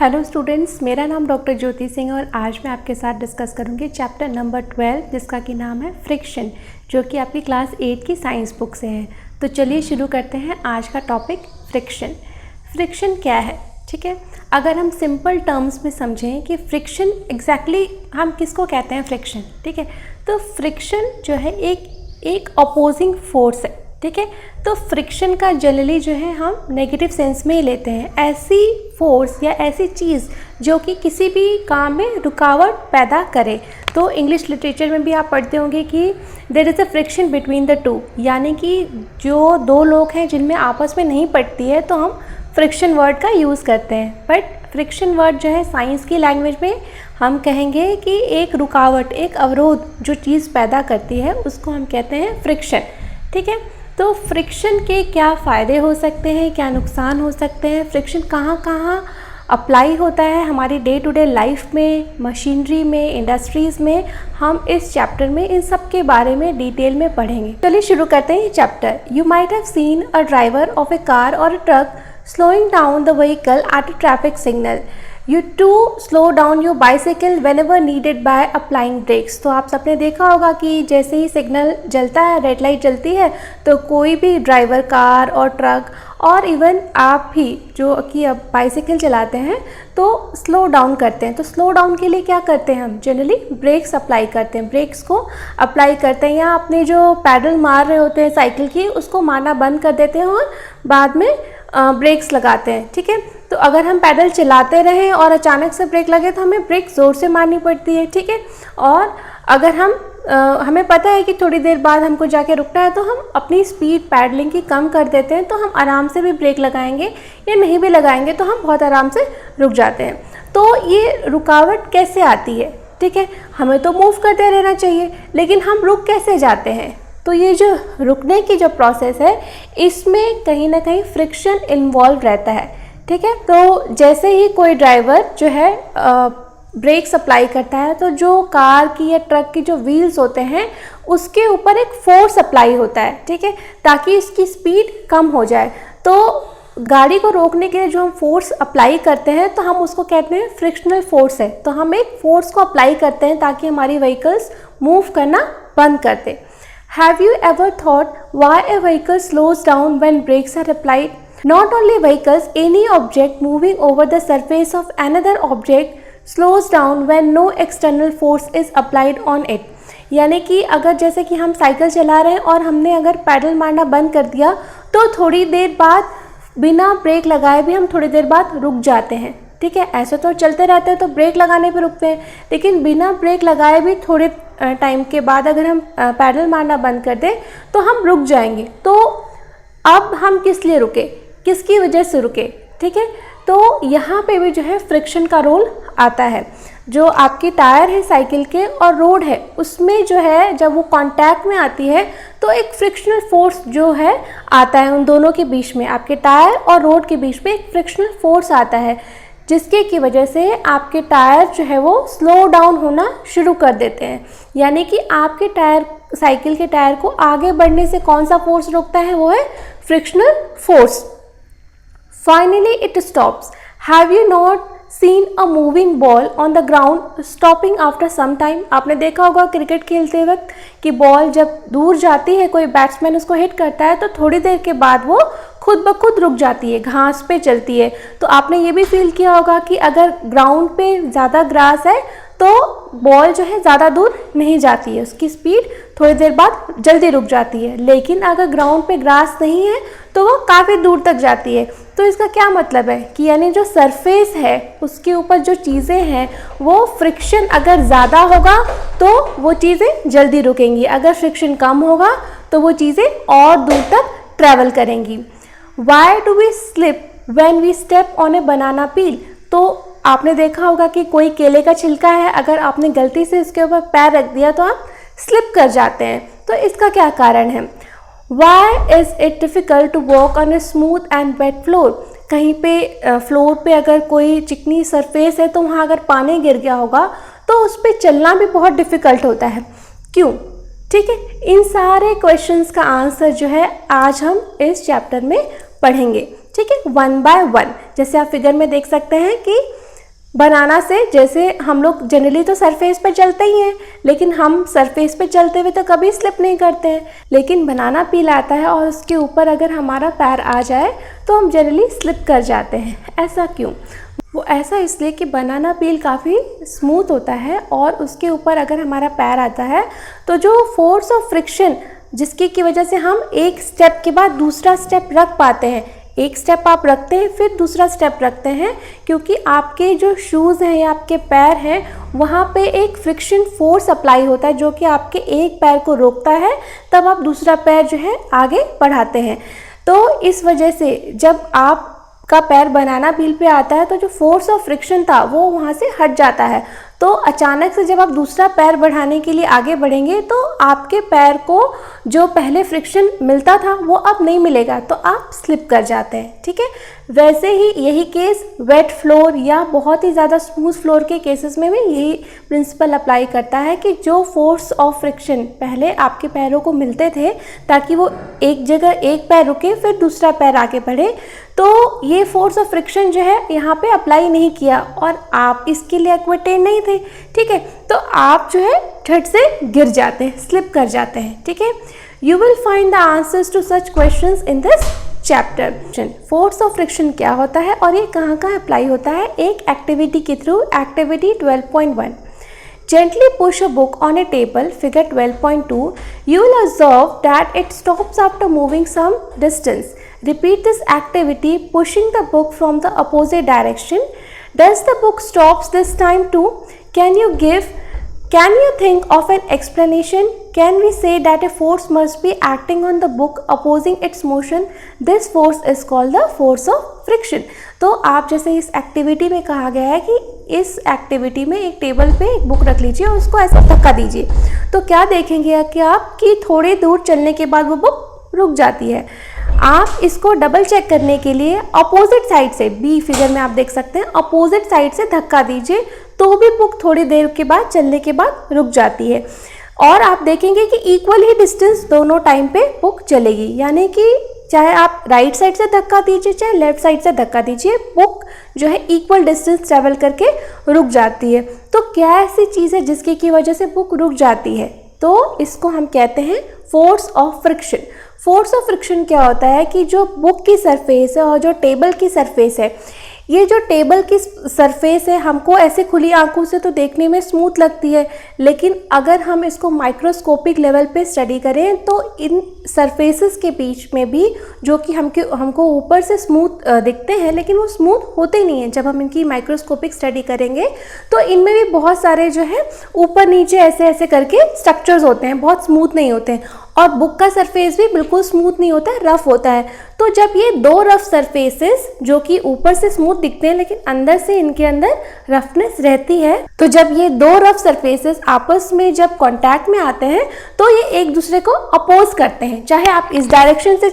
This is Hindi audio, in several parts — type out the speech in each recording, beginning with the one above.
हेलो स्टूडेंट्स, मेरा नाम डॉक्टर ज्योति सिंह और आज मैं आपके साथ डिस्कस करूंगी चैप्टर नंबर 12 जिसका कि नाम है फ्रिक्शन, जो कि आपकी क्लास 8 की साइंस बुक से है। तो चलिए शुरू करते हैं आज का टॉपिक फ्रिक्शन। फ्रिक्शन क्या है? ठीक है, अगर हम सिंपल टर्म्स में समझें कि फ्रिक्शन एग्जैक्टली हम किसको कहते हैं फ्रिक्शन, ठीक है, तो फ्रिक्शन जो है एक अपोजिंग फोर्स है। ठीक है, तो फ्रिक्शन का जनरली जो है हम नेगेटिव सेंस में ही लेते हैं, ऐसी फोर्स या ऐसी चीज़ जो कि किसी भी काम में रुकावट पैदा करे। तो इंग्लिश लिटरेचर में भी आप पढ़ते होंगे कि there is a friction between the two, यानी कि जो दो लोग हैं जिनमें आपस में नहीं पड़ती है तो हम फ्रिक्शन वर्ड का यूज़ करते हैं। बट फ्रिक्शन वर्ड जो है साइंस की लैंग्वेज में हम कहेंगे कि एक रुकावट, एक अवरोध जो चीज़ पैदा करती है उसको हम कहते हैं फ्रिक्शन। ठीक है, तो फ्रिक्शन के क्या फ़ायदे हो सकते हैं, क्या नुकसान हो सकते हैं, फ्रिक्शन कहाँ कहाँ अप्लाई होता है हमारी डे टू डे लाइफ में, मशीनरी में, इंडस्ट्रीज़ में, हम इस चैप्टर में इन सब के बारे में डिटेल में पढ़ेंगे। चलिए शुरू करते हैं ये chapter. You might have seen a driver of A car और अ truck slowing down the vehicle at a traffic signal. You too slow down your bicycle whenever needed by applying brakes. तो आप सबने देखा होगा कि जैसे ही सिग्नल जलता है, रेड लाइट जलती है, तो कोई भी ड्राइवर, कार और ट्रक और इवन आप भी जो कि अब बाइसिकल चलाते हैं तो स्लो डाउन करते हैं। तो स्लो डाउन के लिए क्या करते हैं हम? जनरली ब्रेक्स अप्लाई करते हैं, ब्रेक्स को अप्लाई करते हैं, या अपने जो पैडल मार रहे होते हैं साइकिल की उसको मारना बंद कर देते हैं और बाद में ब्रेक्स लगाते हैं। ठीक है, तो अगर हम पैडल चलाते रहें और अचानक से ब्रेक लगे तो हमें ब्रेक ज़ोर से मारनी पड़ती है। ठीक है, और अगर हमें पता है कि थोड़ी देर बाद हमको जाके रुकना है तो हम अपनी स्पीड पैडलिंग की कम कर देते हैं, तो हम आराम से भी ब्रेक लगाएंगे या नहीं भी लगाएंगे तो हम बहुत आराम से रुक जाते हैं। तो ये रुकावट कैसे आती है? ठीक है, हमें तो मूव करते रहना चाहिए लेकिन हम रुक कैसे जाते हैं? तो ये जो रुकने की जो प्रोसेस है इसमें कहीं ना कहीं फ्रिक्शन इन्वॉल्व रहता है। ठीक है, तो जैसे ही कोई ड्राइवर जो है ब्रेक्स अप्लाई करता है तो जो कार की या ट्रक की जो व्हील्स होते हैं उसके ऊपर एक फोर्स अप्लाई होता है। ठीक है, ताकि इसकी स्पीड कम हो जाए। तो गाड़ी को रोकने के लिए जो हम फोर्स अप्लाई करते हैं तो हम उसको कहते हैं फ्रिक्शनल फोर्स है। तो हम एक फोर्स को अप्लाई करते हैं ताकि हमारी व्हीकल्स मूव करना बंद कर दे। Have you ever thought why a vehicle slows down when brakes are applied? Not only vehicles, any object moving over the surface of another object slows down when no external force is applied on it. यानी कि अगर जैसे कि हम साइकिल चला रहे हैं और हमने अगर पैडल मारना बंद कर दिया तो थोड़ी देर बाद बिना ब्रेक लगाए भी हम थोड़ी देर बाद रुक जाते हैं। ठीक है, ऐसे तो चलते रहते हैं तो ब्रेक लगाने पे रुकते हैं, लेकिन बिना ब्रेक लगाए भी थोड़े टाइम के बाद अगर हम पैडल मारना बंद कर दें तो हम रुक जाएंगे। तो अब हम किस लिए रुके, किसकी वजह से रुके? ठीक है, तो यहाँ पे भी जो है फ्रिक्शन का रोल आता है। जो आपके टायर है साइकिल के और रोड है उसमें जो है जब वो कांटेक्ट में आती है तो एक फ्रिक्शनल फोर्स जो है आता है उन दोनों के बीच में, आपके टायर और रोड के बीच में एक फ्रिक्शनल फोर्स आता है जिसके की वजह से आपके टायर जो है वो स्लो डाउन होना शुरू कर देते हैं। यानी कि आपके टायर, साइकिल के टायर को आगे बढ़ने से कौन सा फोर्स रोकता है? वो है frictional force. Finally it stops. Have you not seen a moving ball on the ground stopping after some time? आपने देखा होगा क्रिकेट खेलते वक्त कि बॉल जब दूर जाती है, कोई बैट्समैन उसको हिट करता है तो थोड़ी देर के बाद वो खुद ब खुद रुक जाती है, घास पे चलती है। तो आपने ये भी फील किया होगा कि अगर ग्राउंड पे ज़्यादा ग्रास है तो बॉल जो है ज़्यादा दूर नहीं जाती है, उसकी स्पीड थोड़ी देर बाद जल्दी रुक जाती है। लेकिन अगर ग्राउंड पे ग्रास नहीं है तो वो काफ़ी दूर तक जाती है। तो इसका क्या मतलब है कि यानी जो सरफेस है उसके ऊपर जो चीज़ें हैं वो फ्रिक्शन अगर ज़्यादा होगा तो वो चीज़ें जल्दी रुकेंगी, अगर फ्रिक्शन कम होगा तो वो चीज़ें और दूर तक ट्रैवल करेंगी। Why do we slip when we step on a banana peel? तो आपने देखा होगा कि कोई केले का छिलका है, अगर आपने गलती से इसके ऊपर पैर रख दिया तो आप स्लिप कर जाते हैं। तो इसका क्या कारण है? Why is it difficult to walk on a smooth and wet floor? कहीं पे फ्लोर पे अगर कोई चिकनी सरफेस है तो वहाँ अगर पानी गिर गया होगा तो उस पर चलना भी बहुत डिफ़िकल्ट होता है। क्यों? ठीक है, इन सारे क्वेश्चंस का आंसर जो है आज हम इस चैप्टर में पढ़ेंगे। ठीक है, वन बाय वन। जैसे आप फिगर में देख सकते हैं कि बनाना से जैसे हम लोग जनरली तो सरफेस पे चलते ही हैं, लेकिन हम सरफेस पे चलते हुए तो कभी स्लिप नहीं करते हैं, लेकिन बनाना पील आता है और उसके ऊपर अगर हमारा पैर आ जाए तो हम जनरली स्लिप कर जाते हैं। ऐसा क्यों? वो ऐसा इसलिए कि बनाना पील काफ़ी स्मूथ होता है और उसके ऊपर अगर हमारा पैर आता है तो जो फोर्स ऑफ फ्रिक्शन जिसकी की वजह से हम एक स्टेप के बाद दूसरा स्टेप रख पाते हैं, एक स्टेप आप रखते हैं फिर दूसरा स्टेप रखते हैं, क्योंकि आपके जो शूज़ हैं या आपके पैर हैं वहाँ पे एक फ्रिक्शन फोर्स अप्लाई होता है जो कि आपके एक पैर को रोकता है, तब आप दूसरा पैर जो है आगे बढ़ाते हैं। तो इस वजह से जब आपका पैर बनाना व्हील पे आता है तो जो फोर्स ऑफ फ्रिक्शन था वो वहाँ से हट जाता है। तो अचानक से जब आप दूसरा पैर बढ़ाने के लिए आगे बढ़ेंगे तो आपके पैर को जो पहले फ्रिक्शन मिलता था वो अब नहीं मिलेगा, तो आप स्लिप कर जाते हैं। ठीक है, वैसे ही यही केस वेट फ्लोर या बहुत ही ज़्यादा स्मूथ फ्लोर के केसेस में भी यही प्रिंसिपल अप्लाई करता है कि जो फोर्स ऑफ फ्रिक्शन पहले आपके पैरों को मिलते थे ताकि वो एक जगह एक पैर रुके फिर दूसरा पैर आगे बढ़े, तो ये फोर्स ऑफ फ्रिक्शन जो है यहाँ पे अप्लाई नहीं किया और आप इसके लिए एक्विटेड नहीं थे। ठीक है, तो आप जो है झट से गिर जाते हैं, स्लिप कर जाते हैं। ठीक है, you will find the answers to such questions in this chapter. Force of friction क्या होता है और ये कहाँ कहाँ अप्लाई होता है, एक एक्टिविटी के through, activity 12.1। Gently push a book on a table, figure 12.2. You will observe that it stops after moving some distance. Repeat this activity, pushing the book from the opposite direction. Does the book stops this time too? Can you think of an explanation? Can we say that a force must be acting on the book opposing its motion? This force is called the force of friction. तो आप जैसे इस एक्टिविटी में कहा गया है कि इस एक्टिविटी में एक टेबल पे एक बुक रख लीजिए और उसको ऐसे धक्का दीजिए, तो क्या देखेंगे कि आपकी थोड़ी दूर चलने के बाद वो बुक रुक जाती है। आप इसको डबल चेक करने के लिए अपोजिट साइड से, बी फिगर में आप देख सकते हैं, अपोजिट साइड से धक्का दीजिए तो भी बुक थोड़ी देर के बाद चलने के बाद रुक जाती है। और आप देखेंगे कि इक्वल ही डिस्टेंस दोनों टाइम पे बुक चलेगी, यानी कि चाहे आप राइट साइड से धक्का दीजिए चाहे लेफ्ट साइड से धक्का दीजिए, बुक जो है इक्वल डिस्टेंस ट्रेवल करके रुक जाती है। तो क्या ऐसी चीज़ है जिसकी की वजह से बुक रुक जाती है? तो इसको हम कहते हैं force of friction. Force of friction क्या होता है कि जो बुक की सरफेस है और जो टेबल की सरफेस है, ये जो टेबल की सरफेस है हमको ऐसे खुली आंखों से तो देखने में स्मूथ लगती है, लेकिन अगर हम इसको माइक्रोस्कोपिक लेवल पे स्टडी करें तो इन सरफेसेस के बीच में भी जो कि हमको ऊपर से स्मूथ दिखते हैं, लेकिन वो स्मूथ होते नहीं हैं। जब हम इनकी माइक्रोस्कोपिक स्टडी करेंगे तो इनमें भी बहुत सारे जो है ऊपर नीचे ऐसे ऐसे करके स्ट्रक्चर्स होते हैं, बहुत स्मूथ नहीं होते हैं। और बुक का सरफेस भी बिल्कुल स्मूथ नहीं होता है, रफ होता है। तो जब ये दो रफ सरफेसेस जो कि ऊपर से स्मूथ दिखते हैं लेकिन अंदर से इनके अंदर रफनेस रहती है, तो जब ये दो रफ सरफेसेस आपस में जब कांटेक्ट में आते हैं तो ये एक दूसरे को अपोज करते हैं। चाहे आप इस डायरेक्शन से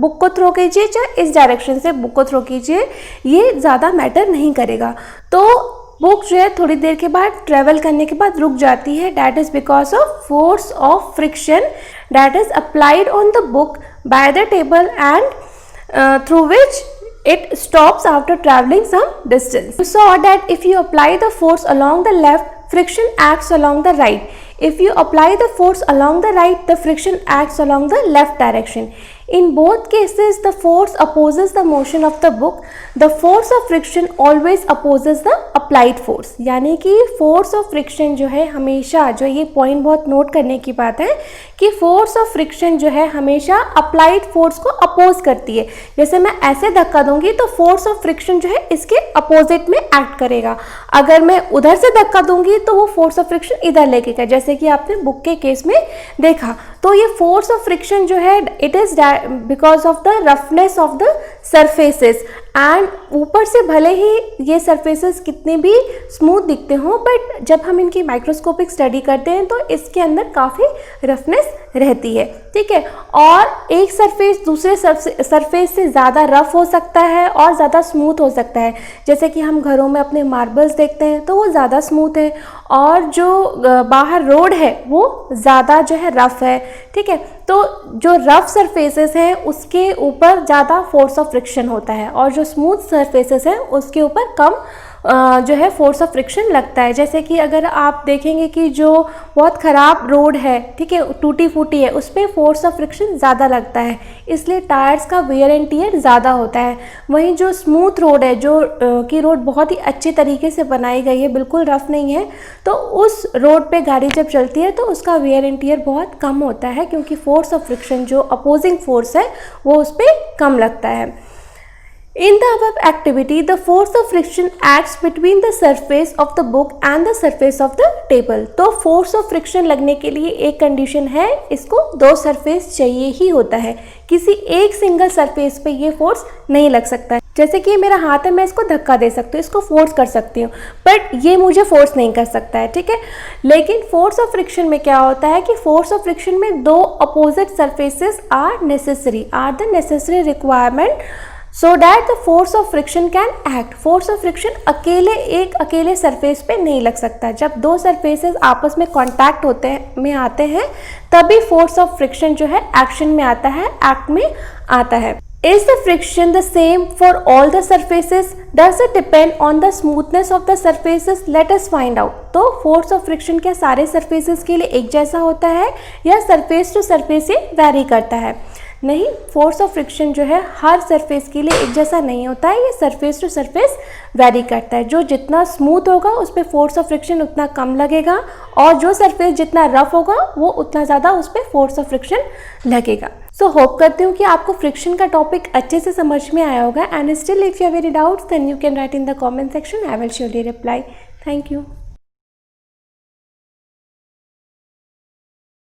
बुक को थ्रो कीजिए चाहे इस डायरेक्शन से बुक को थ्रो कीजिए, ये ज़्यादा मैटर नहीं करेगा। तो बुक जो है थोड़ी देर के बाद ट्रेवल करने के बाद रुक जाती है। That is because of force of friction that is applied on the book by the table and through which it stops after traveling some distance. You saw that if you apply the force along the left, friction acts along the right. If you apply the force along the right, the friction acts along the left direction. In both cases, the force opposes the motion of the book. The force of friction always opposes the applied force. यानी कि force of friction जो है हमेशा, जो ये पॉइंट बहुत नोट करने की बात है कि force of friction जो है हमेशा applied force को अपोज करती है। जैसे मैं ऐसे धक्का दूंगी तो force of friction जो है इसके अपोजिट में एक्ट करेगा। अगर मैं उधर से धक्का दूंगी तो वो force of friction इधर लेके, जैसे कि आपने बुक के केस में देखा। तो ये force of friction जो है it is because of the roughness of the surfaces, and ऊपर से भले ही ये सरफेसेस कितने भी स्मूथ दिखते हों, बट जब हम इनकी माइक्रोस्कोपिक स्टडी करते हैं तो इसके अंदर काफ़ी रफनेस रहती है। ठीक है, और एक सरफेस दूसरे सरफेस से ज़्यादा रफ हो सकता है और ज़्यादा स्मूथ हो सकता है। जैसे कि हम घरों में अपने मार्बल्स देखते हैं तो वो ज़्यादा स्मूथ है और जो बाहर रोड है वो ज़्यादा जो है रफ़ है। ठीक है, तो जो रफ़ सरफेसेस हैं उसके ऊपर ज़्यादा फोर्स ऑफ फ्रिक्शन होता है और जो स्मूथ सरफेसेस हैं उसके ऊपर कम जो है फोर्स ऑफ फ्रिक्शन लगता है। जैसे कि अगर आप देखेंगे कि जो बहुत ख़राब रोड है, ठीक है, टूटी फूटी है, उस पर फोर्स ऑफ फ्रिक्शन ज़्यादा लगता है, इसलिए टायर्स का वेयर एंड टियर ज़्यादा होता है। वहीं जो स्मूथ रोड है, जो कि रोड बहुत ही अच्छे तरीके से बनाई गई है, बिल्कुल रफ नहीं है, तो उस रोड पे गाड़ी जब चलती है तो उसका वेयर एंड टियर बहुत कम होता है, क्योंकि फोर्स ऑफ फ्रिक्शन जो अपोजिंग फोर्स है वो उस पर कम लगता है। In the above activity, the force of friction acts between the surface of the book and the surface of the table. तो force of friction लगने के लिए एक कंडीशन है, इसको दो सरफेस चाहिए ही होता है, किसी एक सिंगल सरफेस पे ये फोर्स नहीं लग सकता है। जैसे कि मेरा हाथ है, मैं इसको धक्का दे सकती हूँ, इसको फोर्स कर सकती हूँ, बट ये मुझे फोर्स नहीं कर सकता है, ठीक है। लेकिन फोर्स ऑफ फ्रिक्शन में क्या होता है कि फोर्स ऑफ फ्रिक्शन में दो opposite surfaces are the necessary requirement so that the force of friction can act. Force of friction अकेले सरफेस पे नहीं लग सकता। जब दो सरफेसेस आपस में कांटेक्ट में आते हैं तभी फोर्स ऑफ फ्रिक्शन जो है एक्शन में आता है, एक्ट में आता है। Is the friction the same for all the surfaces? Does it depend on the smoothness of the surfaces? Let us find out. तो फोर्स ऑफ फ्रिक्शन क्या सारे सरफेसेस के लिए एक जैसा होता है या सरफेस टू सरफेस ये वैरी करता है? नहीं, फोर्स ऑफ फ्रिक्शन जो है हर सरफेस के लिए एक जैसा नहीं होता है, ये सरफेस टू सरफेस वैरी करता है। जो जितना स्मूथ होगा उस पर फोर्स ऑफ फ्रिक्शन उतना कम लगेगा, और जो सरफेस जितना रफ होगा वो उतना ज़्यादा उस पर फोर्स ऑफ फ्रिक्शन लगेगा। सो होप करती हूँ कि आपको फ्रिक्शन का टॉपिक अच्छे से समझ में आया होगा। And still if you have any doubts then you can write in the comment section, I will surely reply. Thank you.